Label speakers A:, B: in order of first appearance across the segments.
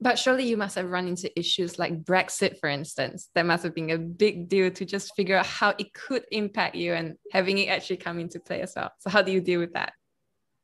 A: But surely you must have run into issues like Brexit, for instance. That must have been a big deal to just figure out how it could impact you and having it actually come into play as well. So how do you deal with that?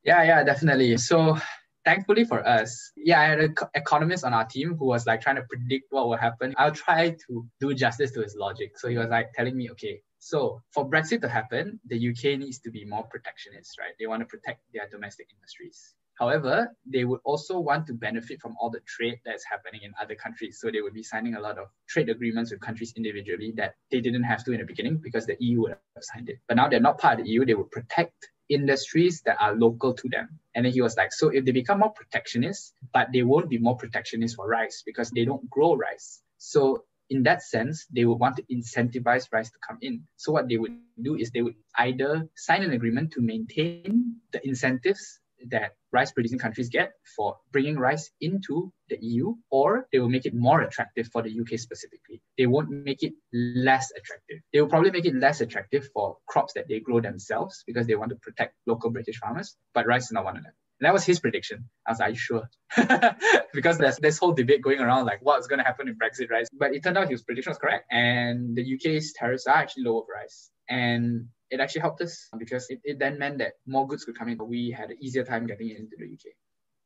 B: Yeah, definitely. So thankfully for us, I had an economist on our team who was like trying to predict what will happen. I'll try to do justice to his logic. So he was like telling me, okay, so for Brexit to happen, the UK needs to be more protectionist, right? They want to protect their domestic industries. However, they would also want to benefit from all the trade that's happening in other countries. So they would be signing a lot of trade agreements with countries individually that they didn't have to in the beginning because the EU would have signed it. But now they're not part of the EU, they would protect industries that are local to them. And then he was like, so if they become more protectionist, but they won't be more protectionist for rice because they don't grow rice. So in that sense, they would want to incentivize rice to come in. So what they would do is they would either sign an agreement to maintain the incentives that rice producing countries get for bringing rice into the EU, or they will make it more attractive for the UK specifically. They won't make it less attractive. They will probably make it less attractive for crops that they grow themselves because they want to protect local British farmers, but rice is not one of them. And that was his prediction. I was like, sure? Because there's this whole debate going around like what's going to happen in Brexit, right? But it turned out his prediction was correct. And the UK's tariffs are actually lower for rice. And it actually helped us because it then meant that more goods could come in. We had an easier time getting it into the UK.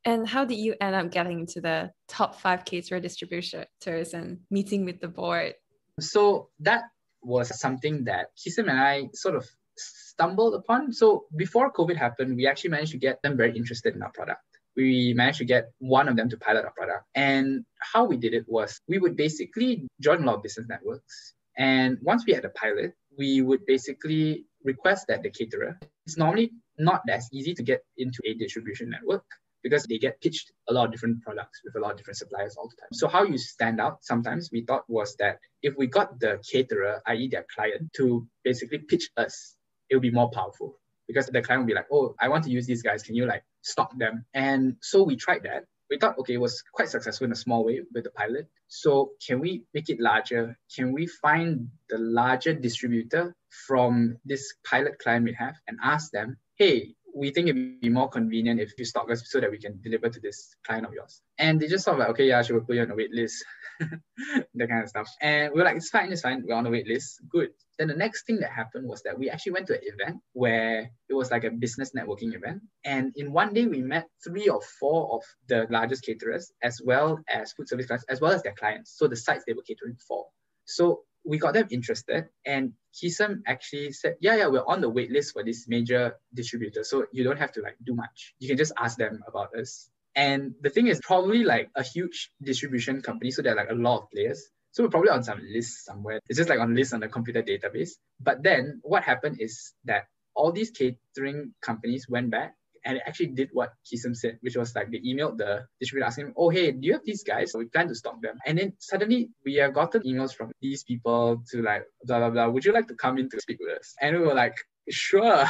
A: And how did you end up getting into the top 5 caterer distributors and meeting with the board?
B: So that was something that Kisem and I sort of stumbled upon. So before COVID happened, we actually managed to get them very interested in our product. We managed to get one of them to pilot our product. And how we did it was we would basically join a lot of business networks. And once we had a pilot, we would basically request that the caterer, it's normally not as easy to get into a distribution network because they get pitched a lot of different products with a lot of different suppliers all the time. So how you stand out sometimes we thought was that if we got the caterer, i.e. their client, to basically pitch us, it would be more powerful because the client would be like, oh, I want to use these guys. Can you like stock them? And so we tried that. We thought, okay, it was quite successful in a small way with the pilot. So can we make it larger? Can we find the larger distributor from this pilot client we have and ask them, hey, we think it'd be more convenient if you stock us so that we can deliver to this client of yours. And they just thought like, okay, yeah, she will put you on a wait list. That kind of stuff. And we were like, it's fine. We're on the wait list. Good. Then the next thing that happened was that we actually went to an event where it was like a business networking event. And in one day, we met 3 or 4 of the largest caterers, as well as food service clients, as well as their clients. So the sites they were catering for. So we got them interested, and Kisem actually said, yeah, we're on the wait list for this major distributor. So you don't have to like do much. You can just ask them about us. And the thing is probably like a huge distribution company. So there are like a lot of players. So we're probably on some list somewhere. It's just like on a list on the computer database. But then what happened is that all these catering companies went back and actually did what Kisem said, which was like they emailed the distributor asking, oh, hey, do you have these guys? So we plan to stock them. And then suddenly we have gotten emails from these people to like, blah, blah, blah. Would you like to come in to speak with us? And we were like, sure.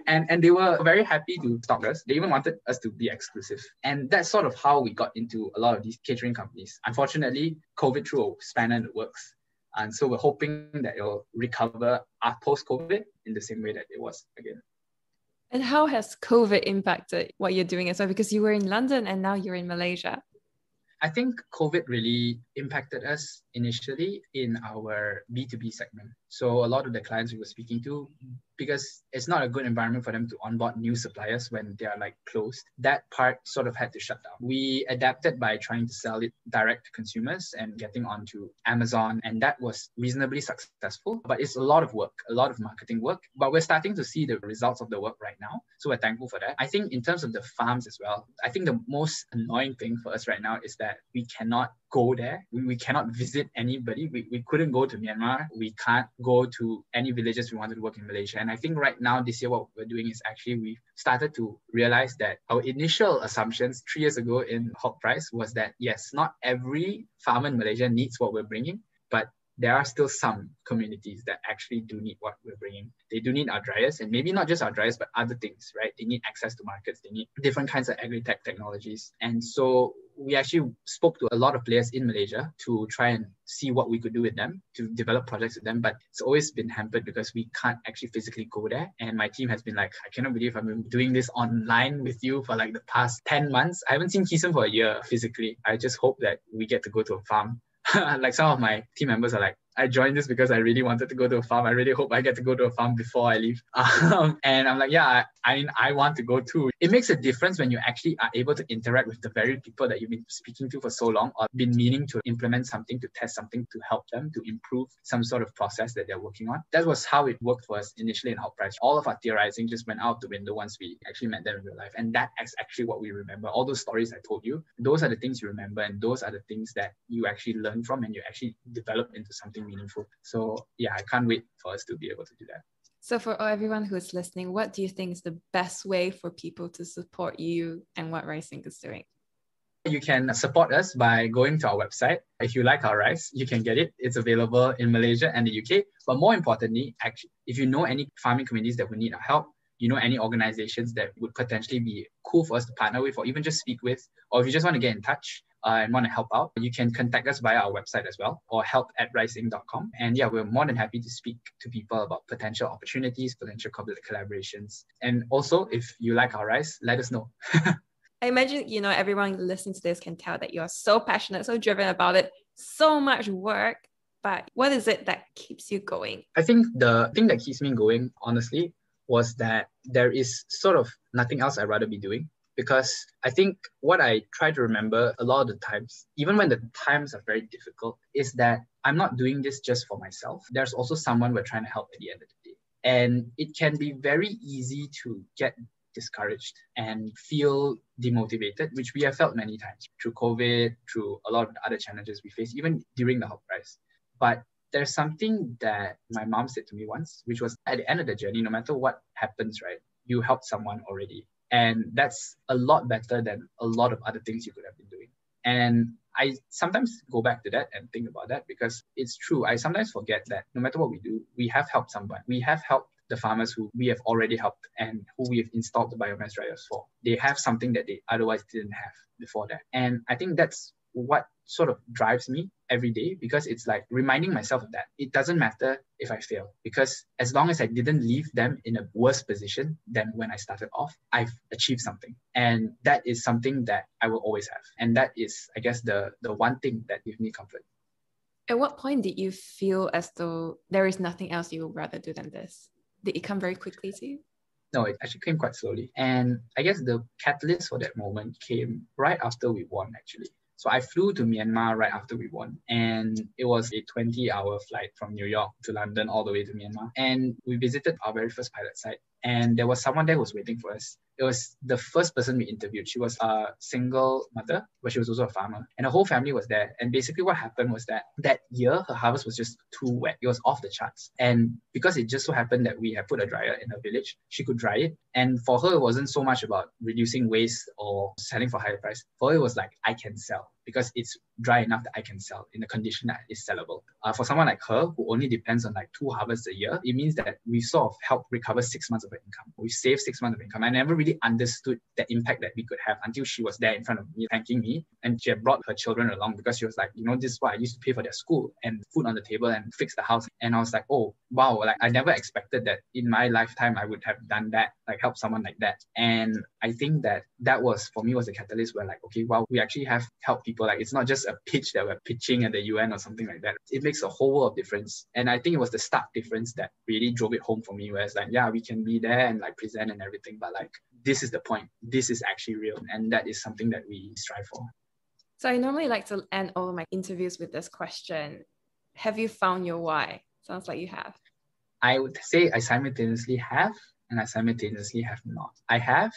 B: and they were very happy to stock us. They even wanted us to be exclusive. And that's sort of how we got into a lot of these catering companies. Unfortunately, COVID threw a spanner in the works. And so we're hoping that it'll recover post-COVID in the same way that it was again.
A: And how has COVID impacted what you're doing as well? Because you were in London and now you're in Malaysia.
B: I think COVID really impacted us initially in our B2B segment. So a lot of the clients we were speaking to, because it's not a good environment for them to onboard new suppliers when they are like closed, that part sort of had to shut down. We adapted by trying to sell it direct to consumers and getting onto Amazon, and that was reasonably successful. But it's a lot of work, a lot of marketing work, but we're starting to see the results of the work right now. So we're thankful for that. I think in terms of the farms as well, I think the most annoying thing for us right now is that we cannot go there. We cannot visit anybody. We couldn't go to Myanmar. We can't go to any villages we wanted to work in Malaysia. And I think right now, this year, what we're doing is actually we've started to realize that our initial assumptions 3 years ago in hog price was that, yes, not every farmer in Malaysia needs what we're bringing, but there are still some communities that actually do need what we're bringing. They do need our dryers, and maybe not just our dryers, but other things, right? They need access to markets. They need different kinds of agri-tech technologies. And so we actually spoke to a lot of players in Malaysia to try and see what we could do with them, to develop projects with them. But it's always been hampered because we can't actually physically go there. And my team has been like, I cannot believe I've been doing this online with you for like the past 10 months. I haven't seen Kisum for a year physically. I just hope that we get to go to a farm. Like some of my team members are like, I joined this because I really wanted to go to a farm. I really hope I get to go to a farm before I leave. And I'm like, yeah, I want to go too. It makes a difference when you actually are able to interact with the very people that you've been speaking to for so long, or been meaning to implement something, to test something, to help them, to improve some sort of process that they're working on. That was how it worked for us initially in Outprice. All of our theorizing just went out the window once we actually met them in real life. And that is actually what we remember. All those stories I told you, those are the things you remember, and those are the things that you actually learn from and you actually develop into something meaningful. So yeah, I can't wait for us to be able to do that.
A: So for everyone who is listening, what do you think is the best way for people to support you and what RiceSync is doing?
B: You can support us by going to our website. If you like our rice, you can get it. It's available in Malaysia and the UK. But more importantly, actually, if you know any farming communities that would need our help, you know any organizations that would potentially be cool for us to partner with or even just speak with, or if you just want to get in touch, and want to help out, you can contact us via our website as well, or help@rising.com. And yeah, we're more than happy to speak to people about potential opportunities, potential collaborations. And also, if you like our rice, let us know.
A: I imagine, everyone listening to this can tell that you're so passionate, so driven about it, so much work. But what is it that keeps you going?
B: I think the thing that keeps me going, honestly, was that there is sort of nothing else I'd rather be doing. Because I think what I try to remember a lot of the times, even when the times are very difficult, is that I'm not doing this just for myself. There's also someone we're trying to help at the end of the day. And it can be very easy to get discouraged and feel demotivated, which we have felt many times through COVID, through a lot of the other challenges we face, even during the Outprice. But there's something that my mom said to me once, which was at the end of the journey, no matter what happens, right, you helped someone already. And that's a lot better than a lot of other things you could have been doing. And I sometimes go back to that and think about that because it's true. I sometimes forget that no matter what we do, we have helped someone. We have helped the farmers who we have already helped and who we have installed the biomass dryers for. They have something that they otherwise didn't have before that. And I think that's what sort of drives me every day, because it's like reminding myself of that. It doesn't matter if I fail, because as long as I didn't leave them in a worse position than when I started off, I've achieved something. And that is something that I will always have. And that is, I guess, the one thing that gives me comfort.
A: At what point did you feel as though there is nothing else you would rather do than this? Did it come very quickly to you?
B: No, it actually came quite slowly. And I guess the catalyst for that moment came right after we won, actually. So I flew to Myanmar right after we won, and it was a 20-hour flight from New York to London all the way to Myanmar. And we visited our very first pilot site, and there was someone there who was waiting for us. It was the first person we interviewed. She was a single mother, but she was also a farmer. And her whole family was there. And basically what happened was that year, her harvest was just too wet. It was off the charts. And because it just so happened that we had put a dryer in her village, she could dry it. And for her, it wasn't so much about reducing waste or selling for higher price. For her, it was like, I can sell because it's dry enough that I can sell in a condition that is sellable. For someone like her, who only depends on like 2 harvests a year, it means that we sort of helped recover 6 months of her income. We saved 6 months of income. I never really understood the impact that we could have until she was there in front of me thanking me. And she had brought her children along because she was like, this is what I used to pay for their school and food on the table and fix the house. And I was like, oh, wow, like I never expected that in my lifetime I would have done that, like help someone like that. And I think that was, for me, was the catalyst where like, okay, wow, we actually have helped people. Like it's not just a pitch that we're pitching at the UN or something like that. It makes a whole world of difference. And I think it was the stark difference that really drove it home for me, where it's like, yeah, we can be there and like present and everything, but like, this is the point. This is actually real. And that is something that we strive for.
A: So I normally like to end all of my interviews with this question. Have you found your why? Sounds like you have.
B: I would say I simultaneously have and I simultaneously have not. I have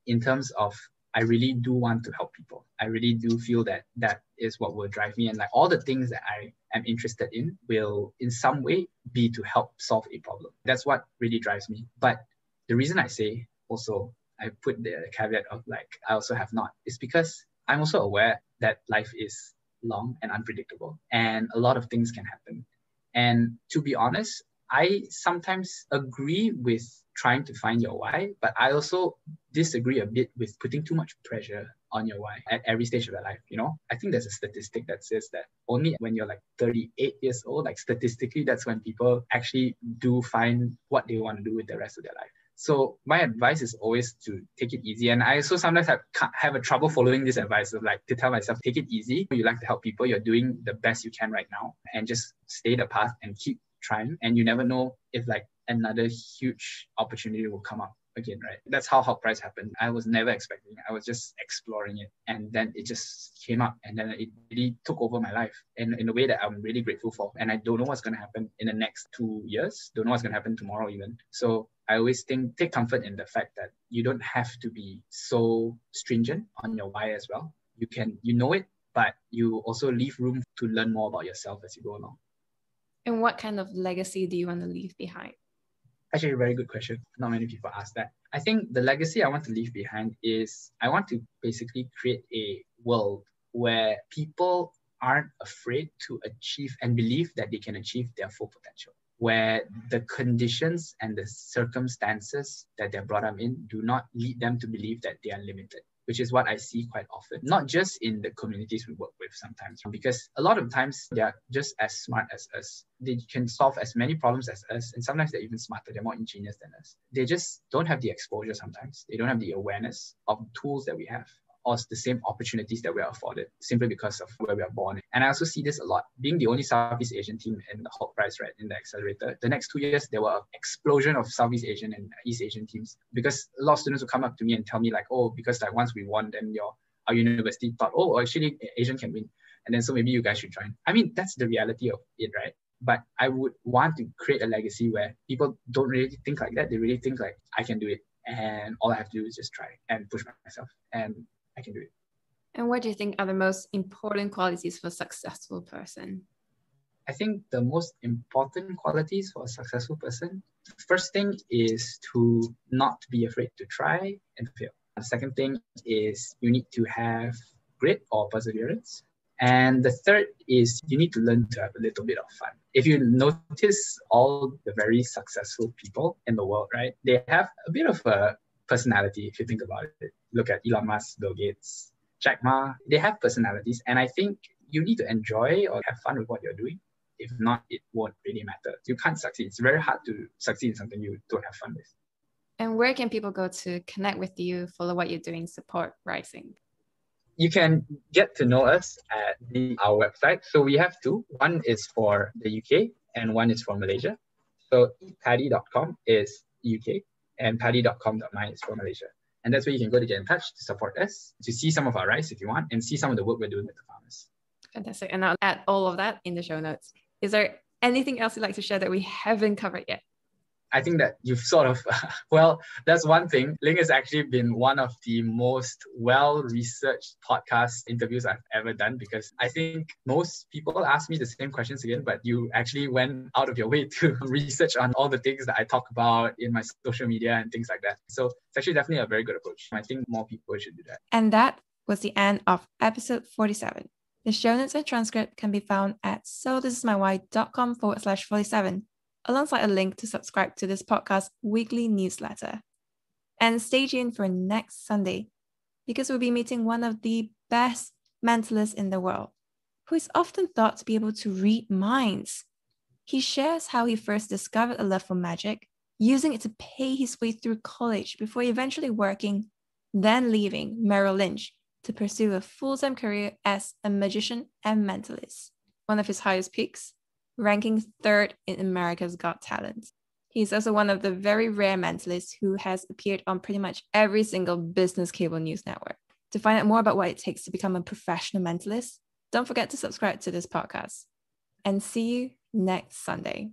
B: in terms of I really do want to help people. I really do feel that is what will drive me. And like all the things that I am interested in will in some way be to help solve a problem. That's what really drives me. But the reason I say also, I put the caveat of like, I also have not, is because I'm also aware that life is long and unpredictable and a lot of things can happen. And to be honest, I sometimes agree with trying to find your why, but I also disagree a bit with putting too much pressure on your why at every stage of your life. I think there's a statistic that says that only when you're like 38 years old, like statistically, that's when people actually do find what they want to do with the rest of their life. So my advice is always to take it easy. And I also sometimes have a trouble following this advice of like to tell myself, take it easy. You like to help people. You're doing the best you can right now and just stay the path and keep trying. And you never know if like another huge opportunity will come up again, right? That's how Hot Price happened. I was never expecting it. I was just exploring it. And then it just came up and then it really took over my life in a way that I'm really grateful for. And I don't know what's going to happen in the next 2 years. Don't know what's going to happen tomorrow even. So I always take comfort in the fact that you don't have to be so stringent on your why as well. You know it, but you also leave room to learn more about yourself as you go along.
A: And what kind of legacy do you want to leave behind?
B: Actually, a very good question. Not many people ask that. I think the legacy I want to leave behind is I want to basically create a world where people aren't afraid to achieve and believe that they can achieve their full potential, where the conditions and the circumstances that they're brought up in do not lead them to believe that they are limited, which is what I see quite often, not just in the communities we work with sometimes, because a lot of times they are just as smart as us. They can solve as many problems as us, and sometimes they're even smarter, they're more ingenious than us. They just don't have the exposure sometimes. They don't have the awareness of tools that we have, or the same opportunities that we are afforded simply because of where we are born. And I also see this a lot. Being the only Southeast Asian team in the Hot Prize, right, in the accelerator, the next 2 years, there were an explosion of Southeast Asian and East Asian teams because a lot of students will come up to me and tell me like, oh, because like once we won, then our university thought, oh, actually Asian can win. And then so maybe you guys should join. I mean, that's the reality of it, right? But I would want to create a legacy where people don't really think like that. They really think like, I can do it. And all I have to do is just try and push myself. And I can do it.
A: And what do you think are the most important qualities for a successful person?
B: I think the most important qualities for a successful person, first thing is to not be afraid to try and fail. The second thing is you need to have grit or perseverance. And the third is you need to learn to have a little bit of fun. If you notice all the very successful people in the world, right, they have a bit of a personality if you think about it. Look at Elon Musk, Bill Gates, Jack Ma. They have personalities, and I think you need to enjoy or have fun with what you're doing. If not, it won't really matter. You can't succeed. It's very hard to succeed in something you don't have fun with.
A: And where can people go to connect with you, follow what you're doing, support Rising?
B: You can get to know us at our website. So we have two. One is for the UK and one is for Malaysia. So eatpaddy.com is UK and paddy.com.my is for Malaysia. And that's where you can go to get in touch to support us, to see some of our rice if you want, and see some of the work we're doing with the farmers.
A: Fantastic. And I'll add all of that in the show notes. Is there anything else you'd like to share that we haven't covered yet?
B: I think that you've sort of, well, that's one thing. Ling has actually been one of the most well-researched podcast interviews I've ever done, because I think most people ask me the same questions again, but you actually went out of your way to research on all the things that I talk about in my social media and things like that. So it's actually definitely a very good approach. I think more people should do that.
A: And that was the end of episode 47. The show notes and transcript can be found at sothisismywhy.com/47. alongside a link to subscribe to this podcast weekly newsletter. And stay tuned for next Sunday, because we'll be meeting one of the best mentalists in the world, who is often thought to be able to read minds. He shares how he first discovered a love for magic, using it to pay his way through college before eventually working, then leaving Merrill Lynch to pursue a full-time career as a magician and mentalist. One of his highest peaks, ranking 3rd in America's Got Talent. He's also one of the very rare mentalists who has appeared on pretty much every single business cable news network. To find out more about what it takes to become a professional mentalist, don't forget to subscribe to this podcast. And see you next Sunday.